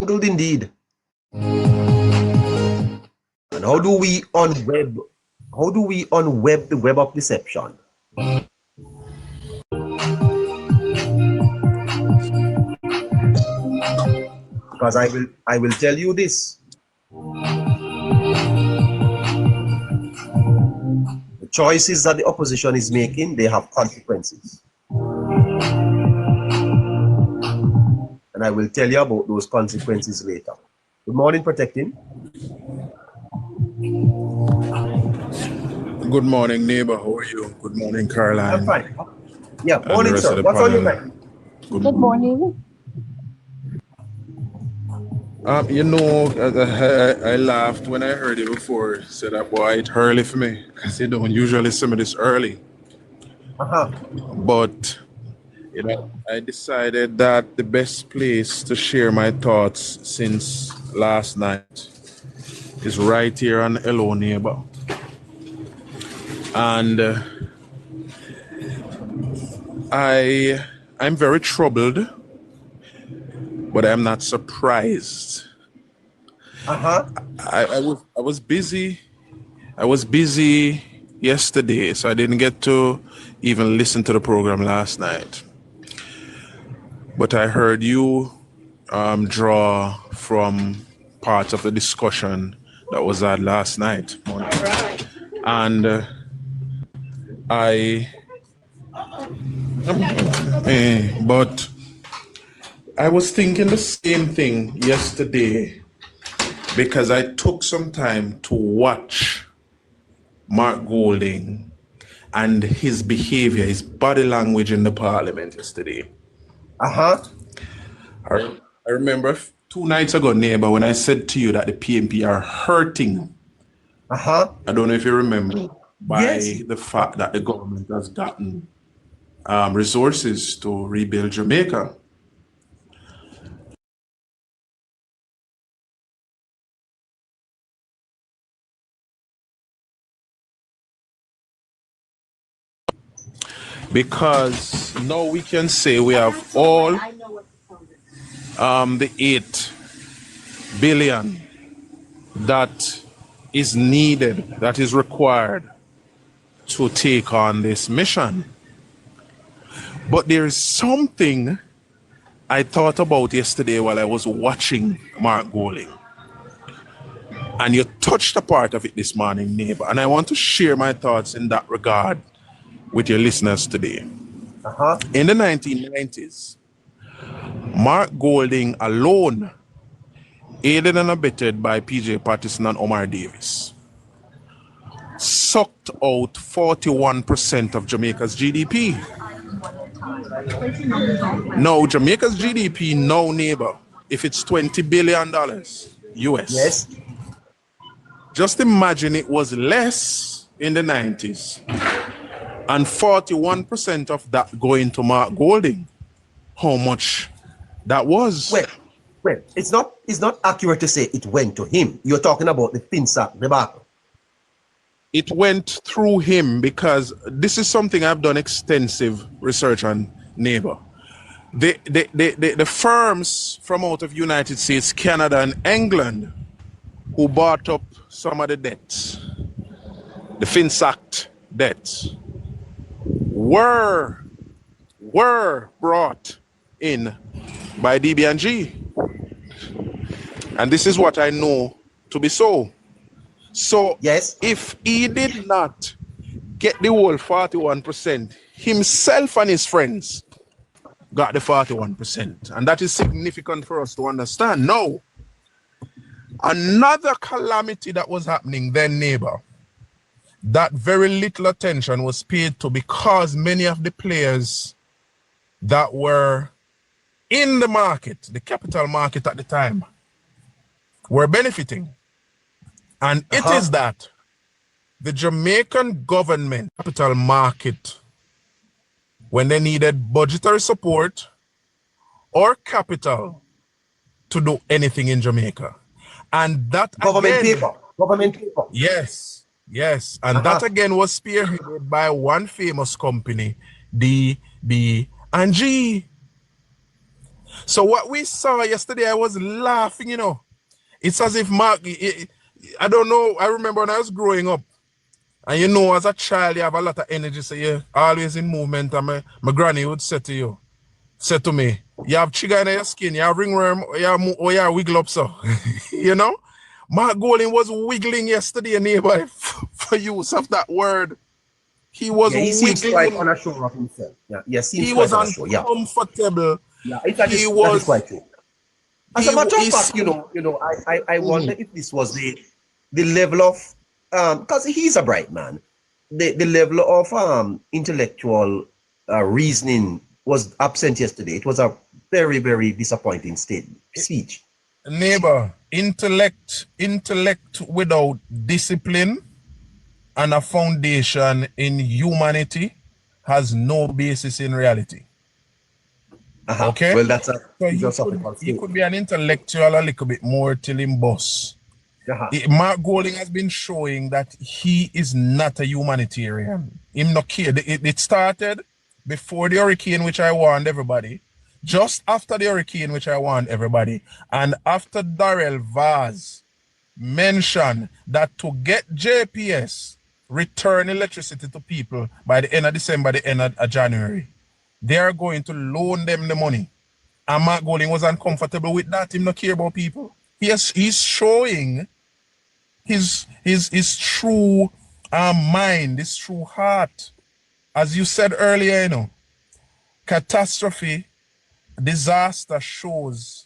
Unbungled indeed. And how do we unweb the web of deception? Because I will tell you this. The choices that the opposition is making, they have consequences. And I will tell you about those consequences later. Good morning, Protecting. Good morning, neighbor. How are you? Good morning, Caroline. I'm fine. Yeah, morning, sir. What's on your mind? Good morning. You know, I laughed when I heard it before. Said that, boy, it's early for me because they don't usually see me this early. But you know, I decided that the best place to share my thoughts since last night is right here on Hello Neighbor. And I'm very troubled, but I'm not surprised. I was busy. I was busy yesterday, so I didn't get to even listen to the program last night. But I heard you draw from parts of the discussion that was had last night. And but I was thinking the same thing yesterday because I took some time to watch Mark Golding and his behavior, his body language in the parliament yesterday. I remember 2 nights ago, neighbor, when I said to you that the PNP are hurting. I don't know if you remember, by the fact that the government has gotten resources to rebuild Jamaica. Because now we can say we have all the 8 billion that is needed, that is required to take on this mission. But there is something I thought about yesterday while I was watching Mark Golding. And you touched a part of it this morning, neighbor. And I want to share my thoughts in that regard with your listeners today. In the 1990s, Mark Golding alone, aided and abetted by PJ Patterson and Omar Davis, sucked out 41% of Jamaica's GDP. Now, Jamaica's GDP now, neighbor, if it's $20 billion US. Yes. Just imagine it was less in the 90s. And 41% of that going to Mark Golding. How much that was? Well, it's not accurate to say it went to him. You're talking about the FinSac debacle. It went through him because this is something I've done extensive research on, neighbor. The firms from out of United States, Canada, and England who bought up some of the debts, the FinSac debts, were brought in by DB&G. And this is what I know to be so. So yes, if he did not get the whole 41%, himself and his friends got the 41%. And that is significant for us to understand. Now, another calamity that was happening then, neighbor, that very little attention was paid to because many of the players that were in the market, the capital market at the time, were benefiting. And it is that the Jamaican government capital market, when they needed budgetary support or capital to do anything in Jamaica. And that government paper. Yes. And that again was spearheaded by one famous company, DB&G. So what we saw yesterday, I was laughing, you know. It's as if Mark, I don't know, I remember when I was growing up, and you know, as a child, you have a lot of energy, so you're always in movement, and my granny would say to me, you have trigger in your skin, you have ringworm, or you have wiggle up, so, you know? Mark Golding was wiggling yesterday, neighbor, for use of that word. He was Yeah, he seems quite wiggling. unsure of himself. Yeah, seems He quite was unsure. Yeah, uncomfortable. yeah, He that is was, quite true. As a matter of he fact, seemed, I wonder if this was the level of because he's a bright man, the level of intellectual reasoning was absent yesterday. It was a very very disappointing speech. neighbor, intellect without discipline and a foundation in humanity has no basis in reality. Okay? Well, that's a So philosophical he could statement. be an intellectual a little bit more till him boss. Uh-huh. Mark Golding has been showing that he is not a humanitarian. Him not care. It started before the hurricane, which I warned everybody, just after the hurricane, which I warned everybody, and after Darrell Vaz mentioned that to get JPS return electricity to people by the end of December, the end of January, they are going to loan them the money. And Mark Golding was uncomfortable with that. Him not care about people. He's showing his true mind, his true heart. As you said earlier, you know, catastrophe, disaster shows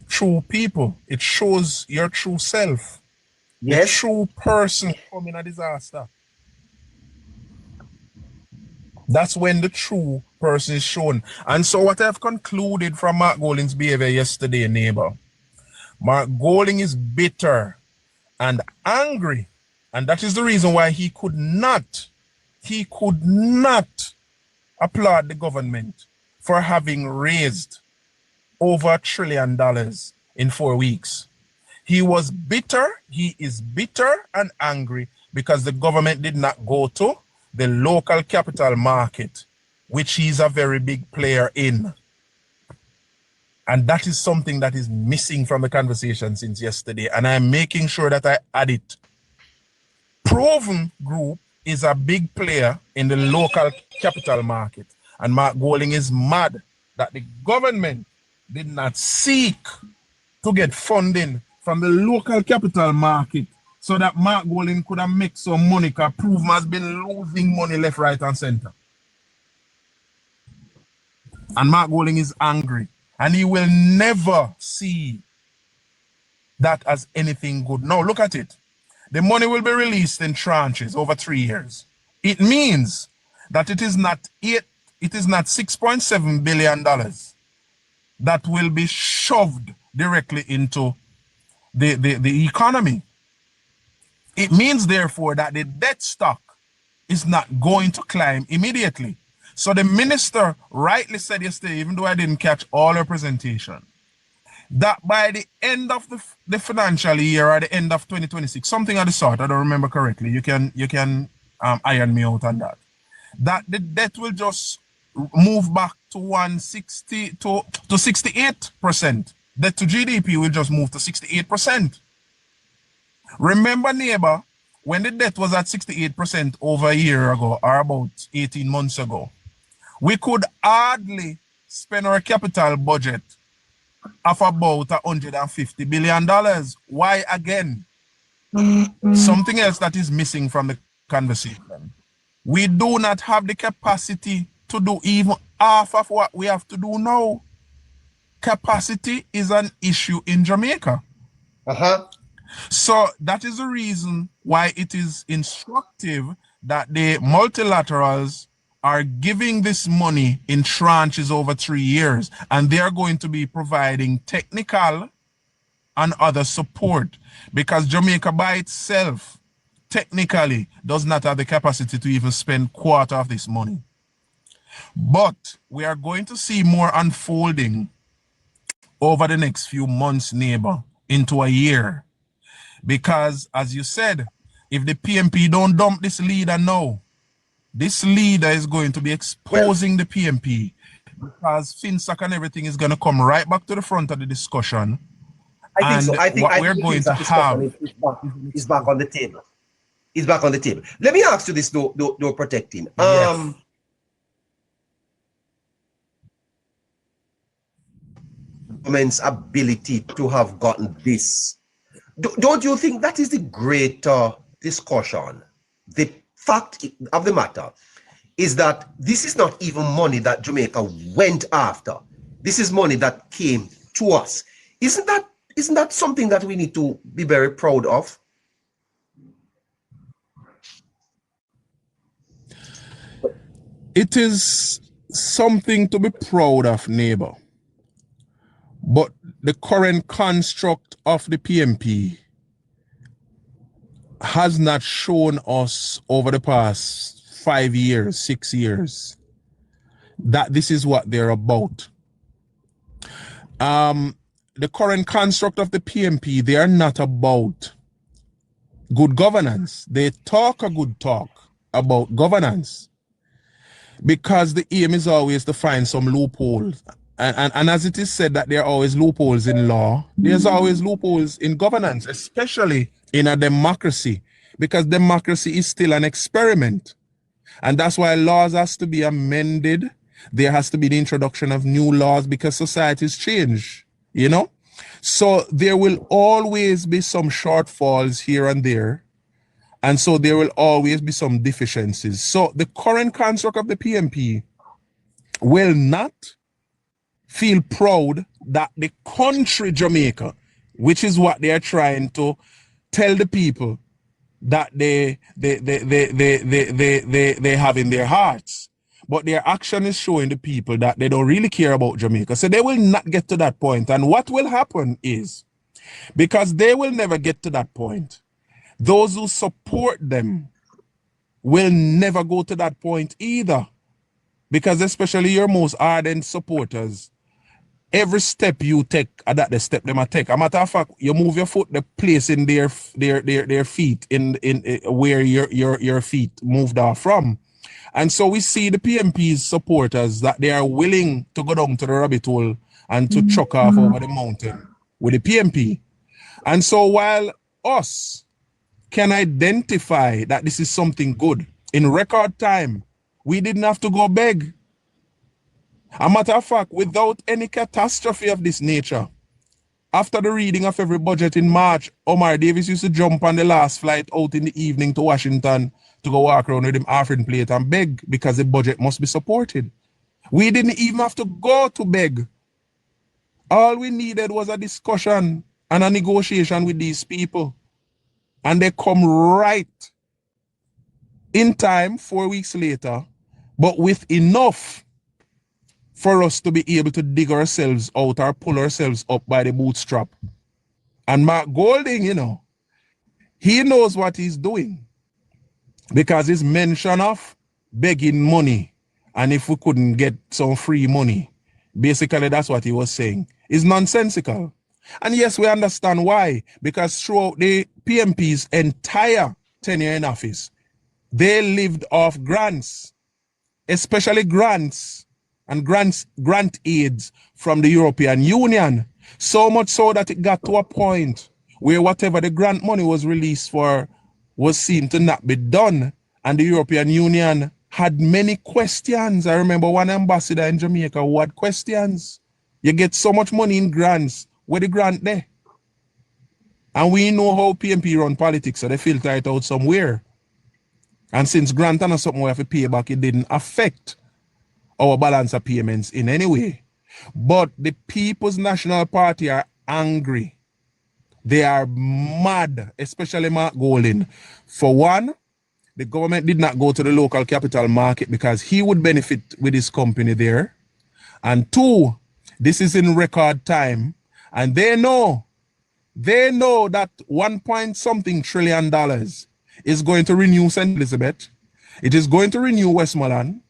true people. It shows your true self. The Yes. true person coming a disaster. That's when the true person is shown. And so what I've concluded from Mark Golding's behavior yesterday, neighbor, Mark Golding is bitter and angry. And that is the reason why he could not applaud the government for having raised over $1 trillion in 4 weeks. He was bitter, he is bitter and angry because the government did not go to the local capital market, which he's a very big player in. And that is something that is missing from the conversation since yesterday. And I'm making sure that I add it. Proven Group is a big player in the local capital market. And Mark Golding is mad that the government did not seek to get funding from the local capital market so that Mark Golding could have made some money, because Proven has been losing money left, right, and center. And Mark Golding is angry. And he will never see that as anything good. Now, look at it. The money will be released in tranches over 3 years. It means that it is not $6.7 billion that will be shoved directly into the economy. It means, therefore, that the debt stock is not going to climb immediately. So the minister rightly said yesterday, even though I didn't catch all her presentation, that by the end of the financial year or the end of 2026, something of the sort, I don't remember correctly, you can iron me out on that, that the debt will just move back to 160 to 68%. Debt to GDP will just move to 68%. Remember, neighbor, when the debt was at 68% over a year ago, or about 18 months ago, we could hardly spend our capital budget of about $150 billion. Why again? Something else that is missing from the conversation. We do not have the capacity to do even half of what we have to do now. Capacity is an issue in Jamaica. So that is the reason why it is instructive that the multilaterals are giving this money in tranches over 3 years, and they are going to be providing technical and other support, because Jamaica by itself technically does not have the capacity to even spend quarter of this money. But we are going to see more unfolding over the next few months, neighbor, into a year. Because, as you said, if the PNP don't dump this leader now, this leader is going to be exposing the PNP. because FinSAC and everything is going to come right back to the front of the discussion. I think so. And I think what we're going to have is back on the table. It's back on the table. Let me ask you this, though protecting. Yes. Government's ability to have gotten this. Don't you think that is the greater discussion? The fact of the matter is that this is not even money that Jamaica went after. This is money that came to us. Isn't that something that we need to be very proud of? It is something to be proud of, neighbor. But the current construct of the PNP has not shown us over the past 5 years, 6 years, that this is what they're about. The current construct of the PNP, they are not about good governance. They talk a good talk about governance because the aim is always to find some loopholes. And as it is said that there are always loopholes in law, there's always loopholes in governance, especially in a democracy, because democracy is still an experiment. And that's why laws has to be amended. There has to be the introduction of new laws because societies change, you know? So there will always be some shortfalls here and there. And so there will always be some deficiencies. So the current construct of the PNP will not feel proud that the country Jamaica, which is what they are trying to tell the people that they have in their hearts, but their action is showing the people that they don't really care about Jamaica. So they will not get to that point. And what will happen is, because they will never get to that point, those who support them will never go to that point either. Because especially your most ardent supporters, every step you take, that the step them a take. A matter of fact, you move your foot, the place in their feet, in where your feet moved off from. And so we see the PNP's supporters that they are willing to go down to the rabbit hole and to chuck off over the mountain with the PNP. And so while us can identify that this is something good, in record time, we didn't have to go beg. A matter of fact, without any catastrophe of this nature, after the reading of every budget in March, Omar Davis used to jump on the last flight out in the evening to Washington to go walk around with him offering plate and beg because the budget must be supported. We didn't even have to go to beg. All we needed was a discussion and a negotiation with these people. And they come right in time 4 weeks later, but with enough for us to be able to dig ourselves out or pull ourselves up by the bootstrap. And Mark Golding, you know, he knows what he's doing because his mention of begging money, and if we couldn't get some free money, basically that's what he was saying, is nonsensical. And yes, we understand why, because throughout the PNP's entire tenure in office, they lived off grants, especially grants and grant aids from the European Union. So much so that it got to a point where whatever the grant money was released for was seen to not be done. And the European Union had many questions. I remember one ambassador in Jamaica who had questions. You get so much money in grants, where the grant there? And we know how PNP run politics, so they filter it out somewhere. And since grant and something we have to pay back, it didn't affect our balance of payments in any way. But the People's National Party are angry. They are mad, especially Mark Golding. For one, the government did not go to the local capital market because he would benefit with his company there. And two, this is in record time. And they know that 1 point something trillion dollars is going to renew St. Elizabeth. It is going to renew Westmoreland.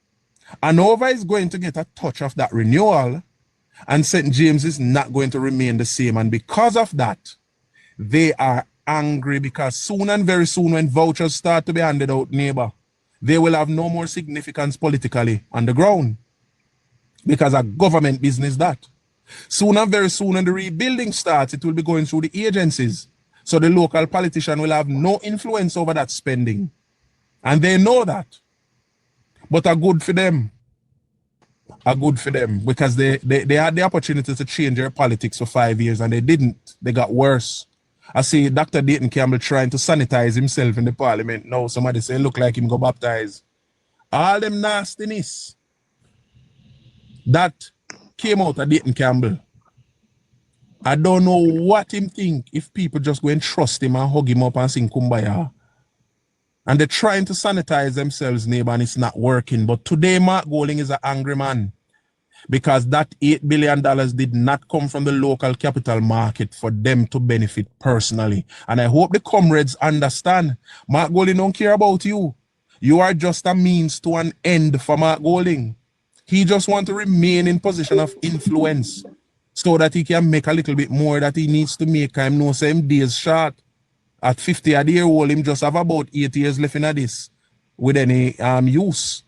Anova is going to get a touch of that renewal, and St. James is not going to remain the same. And because of that, they are angry because soon and very soon when vouchers start to be handed out, neighbor, they will have no more significance politically on the ground. because a government business that. Soon and very soon when the rebuilding starts, it will be going through the agencies. So the local politician will have no influence over that spending. And they know that. But are good for them. Are good for them because they had the opportunity to change their politics for 5 years and they didn't. They got worse. I see Dr. Dayton Campbell trying to sanitize himself in the parliament. Now somebody say look like him go baptize. All them nastiness that came out of Dayton Campbell. I don't know what him think if people just go and trust him and hug him up and sing Kumbaya. And they're trying to sanitize themselves, neighbor, and it's not working. But today, Mark Golding is an angry man because that $8 billion did not come from the local capital market for them to benefit personally. And I hope the comrades understand. Mark Golding don't care about you. You are just a means to an end for Mark Golding. He just wants to remain in position of influence so that he can make a little bit more that he needs to make. Him know same days short. At 50 a year old, him just have about 8 years left in this with any use.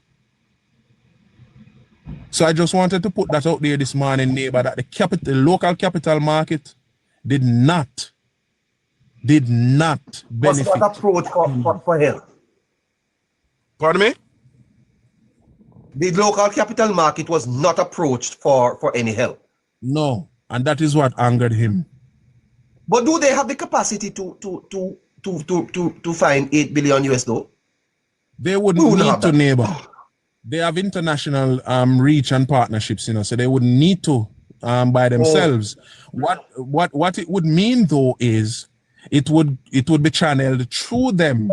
So I just wanted to put that out there this morning, neighbor, that the local capital market did not benefit. Was not approach for help. Pardon me? The local capital market was not approached for any help. No, and that is what angered him. But do they have the capacity to find 8 billion US though? They wouldn't need to, neighbor. They have international reach and partnerships, you know, so they wouldn't need to by themselves. What it would mean though is it would be channeled through them.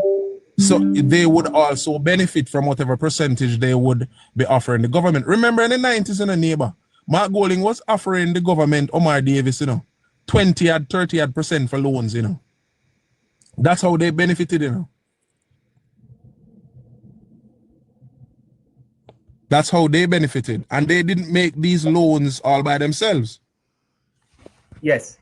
So they would also benefit from whatever percentage they would be offering the government. Remember in the 90s in a neighbor, Mark Golding was offering the government Omar Davis, you know, 30% for loans, you know. That's how they benefited, you know. That's how they benefited. And they didn't make these loans all by themselves. Yes.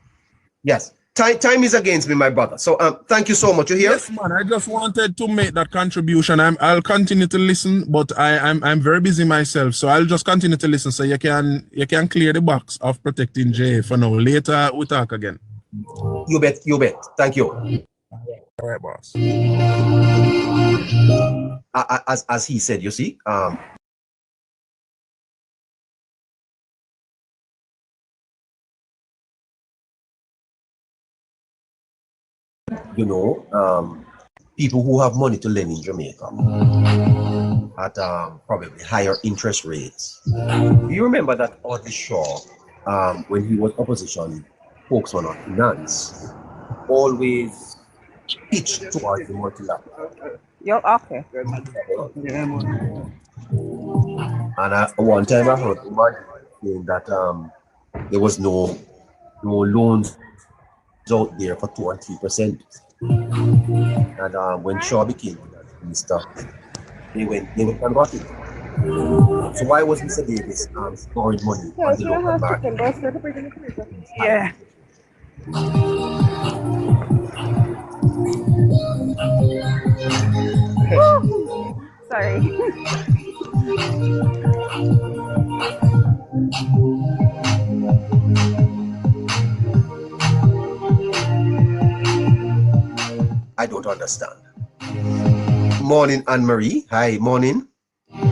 Yes. Time is against me, my brother. So thank you so much. You hear? Yes, man. I just wanted to make that contribution. I'll continue to listen, but I'm very busy myself, so I'll just continue to listen. So you can clear the box of protecting Jay for now. Later we talk again. You bet. You bet. Thank you. All right, boss. As he said, you see, you know, people who have money to lend in Jamaica at probably higher interest rates. You remember that Audley Shaw, when he was opposition spokesman on finance, always pitched towards the multilateral. You're okay. And one time I heard saying that there was no loans out there for 2 and 3%. And when Shaw became minister, they went and got it. So why was Mr. Davis storing money on the local market? Yeah. Sorry. I don't understand. Morning, Anne-Marie. Hi, morning. I'm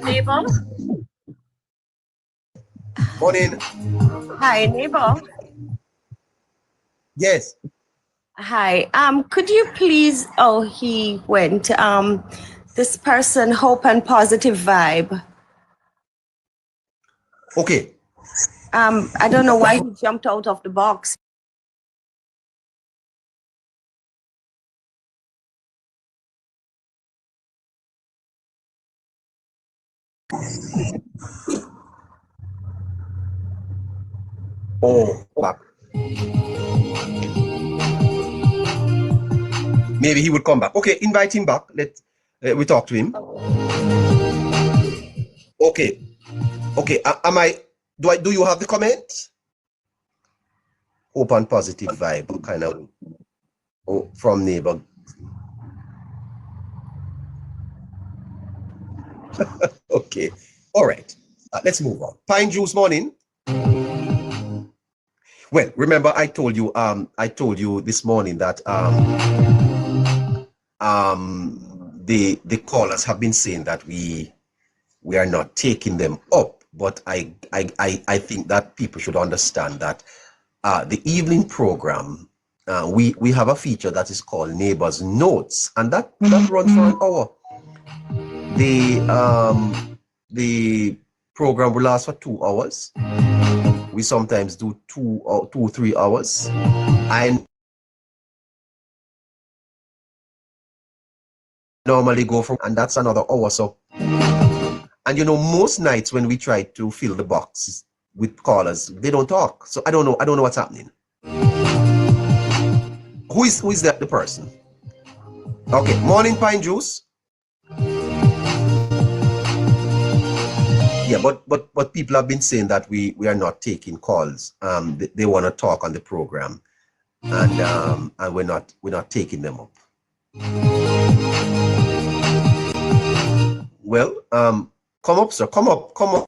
neighbor. Morning. Hi, neighbor. Yes. Hi. Could you please? Oh, he went. This person, Hope and Positive Vibe. Okay. I don't know why he jumped out of the box. Oh, back. Maybe he would come back. Okay, invite him back. We talk to him. Okay. Okay. Do you have the comment? Hope and Positive Vibe, kind of from neighbor. Okay. All right. Let's move on. Pine Juice morning. Well, remember I told you this morning that the callers have been saying that we are not taking them up, but I think that people should understand that the evening program, we have a feature that is called Neighbors Notes, and that runs for an hour. The program will last for 2 hours. We sometimes do 2 or 3 hours. I normally go from, and that's another hour. So, and you know, most nights when we try to fill the box with callers, they don't talk. So I don't know what's happening. Who is that the person? Okay, morning Pine Juice. Yeah, but people have been saying that we are not taking calls. They want to talk on the program, and we're not taking them up. Well, come up, sir. Come up.